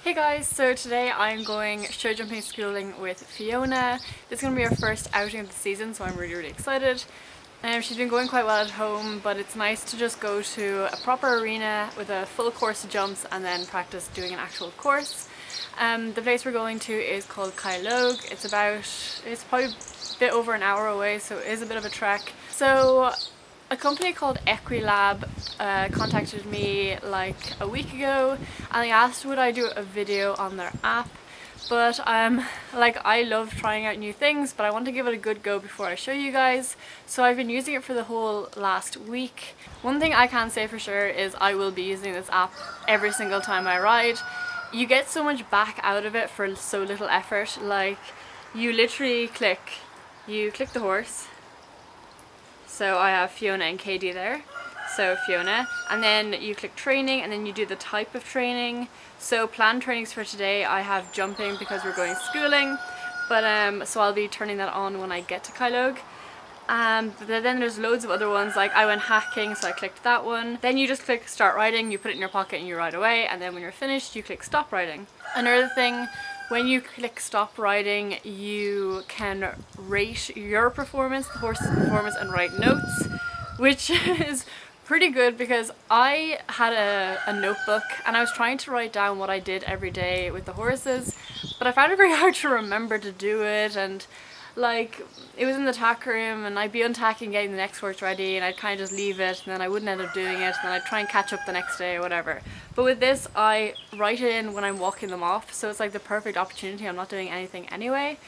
Hey guys, so today I'm going show jumping schooling with Fiona. This is going to be our first outing of the season, so I'm really excited. She's been going quite well at home, but it's nice to just go to a proper arena with a full course of jumps and then practice doing an actual course. The place we're going to is called Khal. It's probably a bit over an hour away, so it is a bit of a trek. So a company called Equilab contacted me like a week ago and they asked would I do a video on their app, but I love trying out new things, but I want to give it a good go before I show you guys. So I've been using it for the whole last week. One thing I can say for sure is I will be using this app every single time I ride. You get so much back out of it for so little effort. Like, you literally click the horse. So I have Fiona and Katie there. So Fiona, and then you click training and then you do the type of training. So planned trainings for today I have jumping because we're going schooling, but so I'll be turning that on when I get to Khal. But then there's loads of other ones, like I went hacking, so I clicked that one. Then you just click start riding, you put it in your pocket and you ride away, and then when you're finished you click stop riding. Another thing, when you click stop riding you can rate your performance, the horse's performance, and write notes, which is pretty good because I had a notebook and I was trying to write down what I did every day with the horses, but I found it very hard to remember to do it, and like it was in the tack room and I'd be untacking, getting the next horse ready, and I'd kind of just leave it and then I wouldn't end up doing it, and then I'd try and catch up the next day or whatever. But with this I write it in when I'm walking them off, so it's like the perfect opportunity. I'm not doing anything anyway.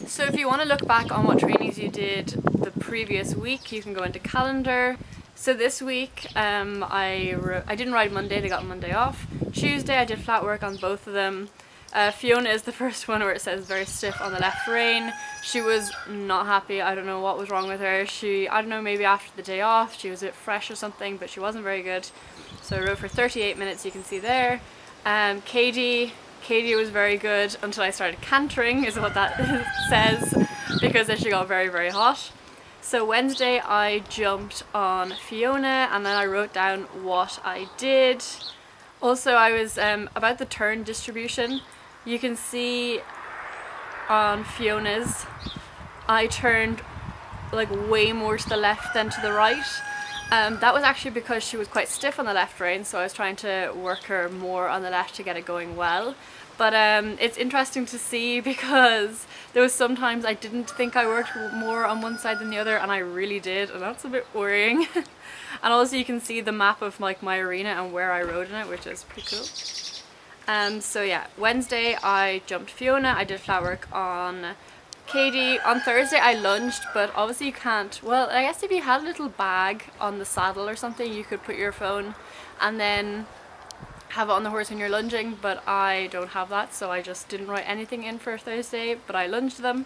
So if you want to look back on what trainings you did the previous week, you can go into calendar. So this week I didn't ride Monday, they got Monday off. Tuesday I did flat work on both of them. Fiona is the first one where it says very stiff on the left rein. She was not happy. I don't know what was wrong with her. I don't know, maybe after the day off she was a bit fresh or something, but she wasn't very good. So I rode for 38 minutes, you can see there. Katie was very good until I started cantering, is what that says, because then she got very hot. So Wednesday I jumped on Fiona and then I wrote down what I did. Also I was about the turn distribution. You can see on Fiona's I turned like way more to the left than to the right. That was actually because she was quite stiff on the left rein, so I was trying to work her more on the left to get it going well. But it's interesting to see because there was sometimes I didn't think I worked more on one side than the other, and I really did, and that's a bit worrying. And also you can see the map of like my arena and where I rode in it, which is pretty cool. So yeah, Wednesday I jumped Fiona, I did flat work on Katie. On Thursday I lunged, but obviously you can't, well I guess if you had a little bag on the saddle or something you could put your phone and then have it on the horse when you're lunging, but I don't have that, so I just didn't write anything in for Thursday, but I lunged them.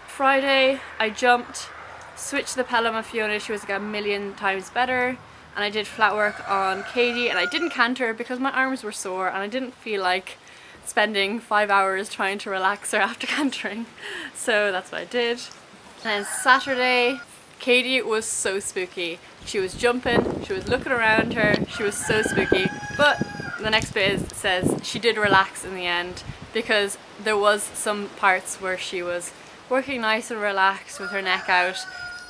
Friday I jumped, switched the pelham of Fiona, she was like a million times better, and I did flat work on Katie, and I didn't canter because my arms were sore and I didn't feel like spending 5 hours trying to relax her after cantering, so that's what I did. And then Saturday, Katie was so spooky. She was jumping, she was looking around her, she was so spooky, but the next bit says she did relax in the end because there was some parts where she was working nice and relaxed with her neck out,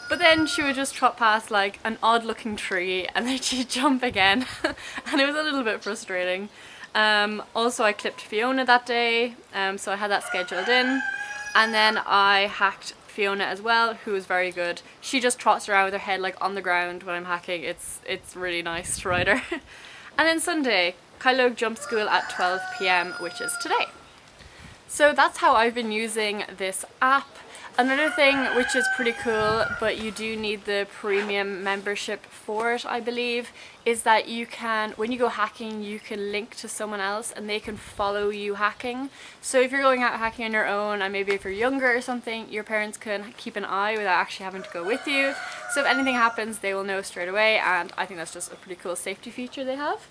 but then she would just trot past like an odd looking tree and then she'd jump again and it was a little bit frustrating. Also I clipped Fiona that day, so I had that scheduled in, and then I hacked Fiona as well, who was very good. She just trots around with her head like on the ground when I'm hacking. It's really nice to ride her. And then Sunday, Khal jump school at 12 PM, which is today. So that's how I've been using this app. Another thing which is pretty cool, but you do need the premium membership for it I believe, is that you can, when you go hacking, you can link to someone else and they can follow you hacking. So if you're going out hacking on your own, and maybe if you're younger or something, your parents can keep an eye without actually having to go with you. So if anything happens they will know straight away, and I think that's just a pretty cool safety feature they have.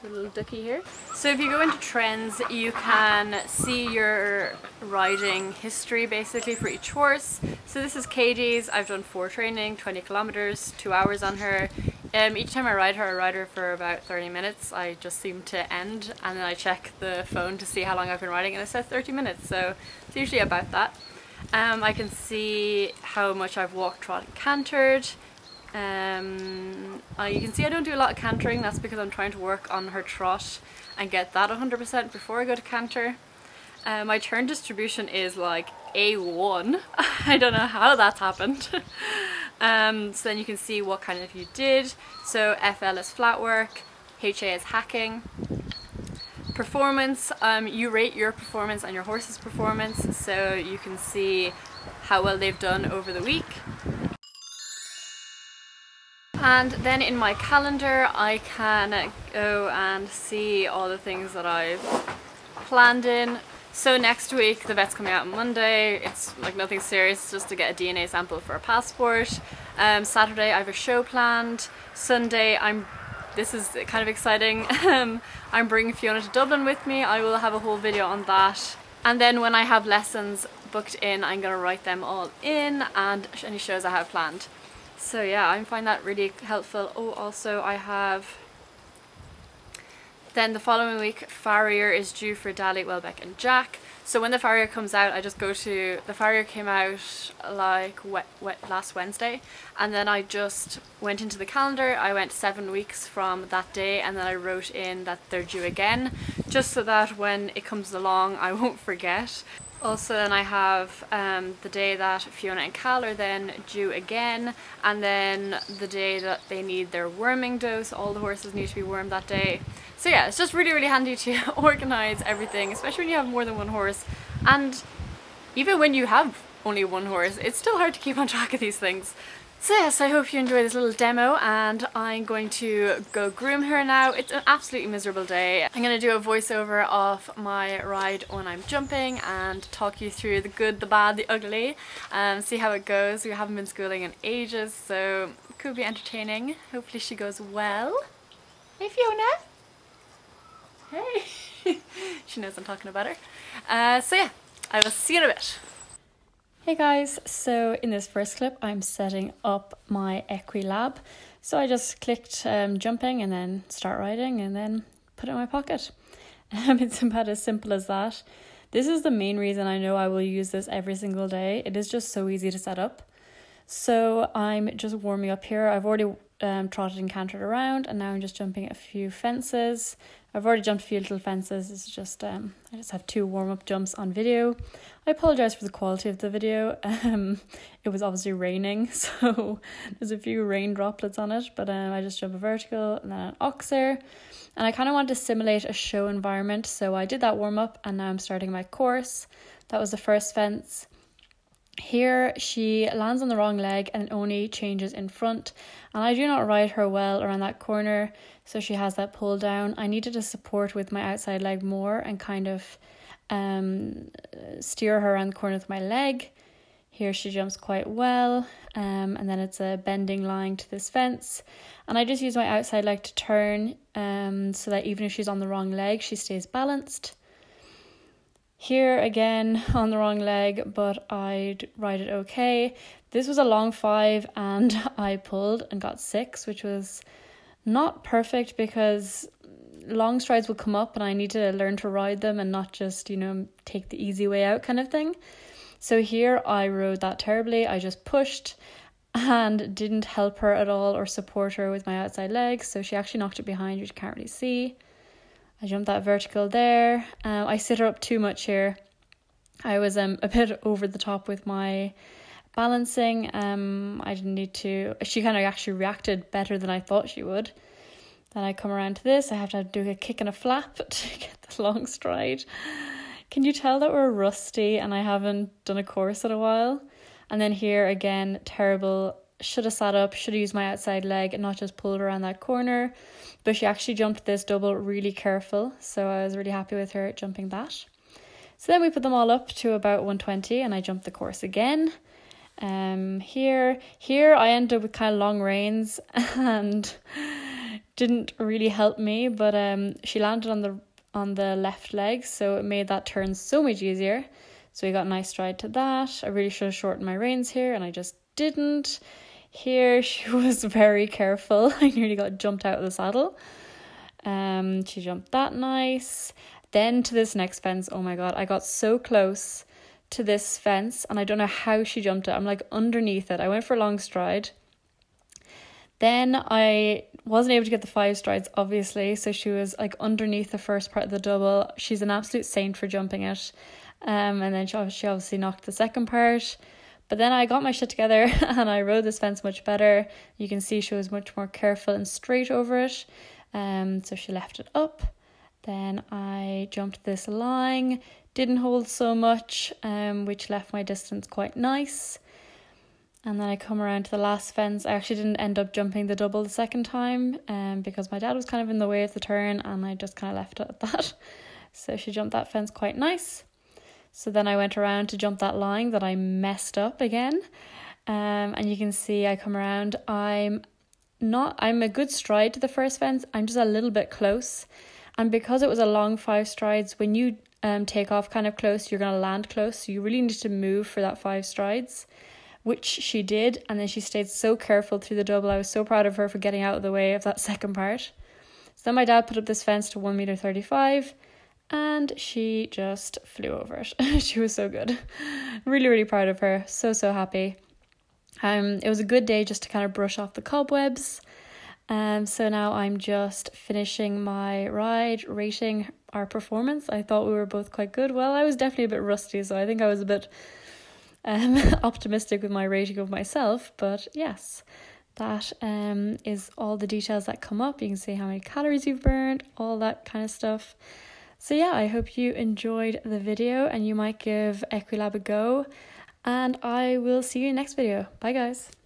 A little ducky here. So if you go into trends you can see your riding history basically for each horse. So this is Katie's. I've done 4 training, 20 kilometers, 2 hours on her. Each time I ride her for about 30 minutes. I just seem to end, and then I check the phone to see how long I've been riding, and it says 30 minutes, so it's usually about that. I can see how much I've walked, trotted, cantered. You can see I don't do a lot of cantering. That's because I'm trying to work on her trot and get that 100% before I go to canter. My turn distribution is like A1. I don't know how that's happened. So then you can see what kind of you did. So FL is flat work, HA is hacking. Performance, you rate your performance and your horse's performance, so you can see how well they've done over the week. And then in my calendar I can go and see all the things that I've planned in. So next week the vet's coming out on Monday. It's like nothing serious, just to get a DNA sample for a passport. Saturday I have a show planned. Sunday this is kind of exciting. I'm bringing Fiona to Dublin with me. I will have a whole video on that. And then when I have lessons booked in, I'm going to write them all in and any shows I have planned. So yeah, I find that really helpful. Oh, also I have... Then the following week, farrier is due for Dali, Welbeck and Jack. So when the farrier comes out, I just go to... The farrier came out like last Wednesday, and then I just went into the calendar. I went 7 weeks from that day, and then I wrote in that they're due again, just so that when it comes along I won't forget. Also then I have the day that Fiona and Khal are then due again, and then the day that they need their worming dose. All the horses need to be wormed that day. So yeah, it's just really handy to organise everything, especially when you have more than one horse. And even when you have only one horse, it's still hard to keep on track of these things. So yes, I hope you enjoy this little demo, and I'm going to go groom her now. It's an absolutely miserable day. I'm going to do a voiceover of my ride when I'm jumping and talk you through the good, the bad, the ugly, and see how it goes. We haven't been schooling in ages, so it could be entertaining. Hopefully she goes well. Hey Fiona! Hey! She knows I'm talking about her. So yeah, I will see you in a bit. Hey guys, so in this first clip I'm setting up my Equilab. So I just clicked jumping and then start riding and then put it in my pocket. It's about as simple as that. This is the main reason I know I will use this every single day. It is just so easy to set up. So I'm just warming up here. I've already trotted and cantered around, and now I'm just jumping a few fences. I've already jumped a few little fences. It's just I just have 2 warm-up jumps on video. I apologise for the quality of the video. It was obviously raining, so there's a few rain droplets on it, but I just jump a vertical and then an oxer. And I kind of wanted to simulate a show environment, so I did that warm-up, and now I'm starting my course. That was the first fence. Here she lands on the wrong leg and only changes in front, and I do not ride her well around that corner, so she has that pull down. I needed to support with my outside leg more and kind of steer her around the corner with my leg. Here she jumps quite well, and then it's a bending line to this fence, and I just use my outside leg to turn so that even if she's on the wrong leg she stays balanced. Here again on the wrong leg, but I'd ride it okay. This was a long 5 and I pulled and got 6, which was not perfect because long strides will come up and I need to learn to ride them and not just, you know, take the easy way out kind of thing. So here I rode that terribly. I just pushed and didn't help her at all or support her with my outside leg. So she actually knocked it behind, which you can't really see. I jumped that vertical there. I sit her up too much here. I was a bit over the top with my balancing. I didn't need to. She kind of actually reacted better than I thought she would. Then I come around to this. I have to do a kick and a flap to get the long stride. Can you tell that we're rusty and I haven't done a course in a while? And then here again, terrible. Should have sat up, should have used my outside leg and not just pulled around that corner. But she actually jumped this double really careful, so I was really happy with her jumping that. So then we put them all up to about 120 and I jumped the course again. Here I ended up with kind of long reins and didn't really help me, but she landed on the left leg, so it made that turn so much easier. So we got a nice stride to that. I really should have shortened my reins here and I just didn't. Here she was very careful. I nearly got jumped out of the saddle. She jumped that nice. Then to this next fence, oh my god, I got so close to this fence and I don't know how she jumped it. I'm like underneath it. I went for a long stride. Then I wasn't able to get the 5 strides, obviously, so she was like underneath the first part of the double. She's an absolute saint for jumping it. And then she obviously knocked the second part. But then I got my shit together and I rode this fence much better. You can see she was much more careful and straight over it. So she left it up. Then I jumped this line, didn't hold so much, which left my distance quite nice. And then I come around to the last fence. I actually didn't end up jumping the double the second time because my dad was kind of in the way of the turn and I just kind of left it at that. So she jumped that fence quite nice. So then I went around to jump that line that I messed up again. And you can see I come around. I'm a good stride to the first fence. I'm just a little bit close. And because it was a long 5 strides, when you take off kind of close, you're going to land close. So you really need to move for that 5 strides. Which she did, and then she stayed so careful through the double. I was so proud of her for getting out of the way of that second part. So then my dad put up this fence to 1.35 meters, and she just flew over it. She was so good. Really, really proud of her. So happy. It was a good day just to kind of brush off the cobwebs. So now I'm just finishing my ride, rating our performance. I thought we were both quite good. Well, I was definitely a bit rusty, so I think I was a bit optimistic with my rating of myself, but yes, that is all the details that come up. You can see how many calories you've burned, all that kind of stuff. So yeah, I hope you enjoyed the video and you might give Equilab a go, and I will see you in the next video. Bye guys.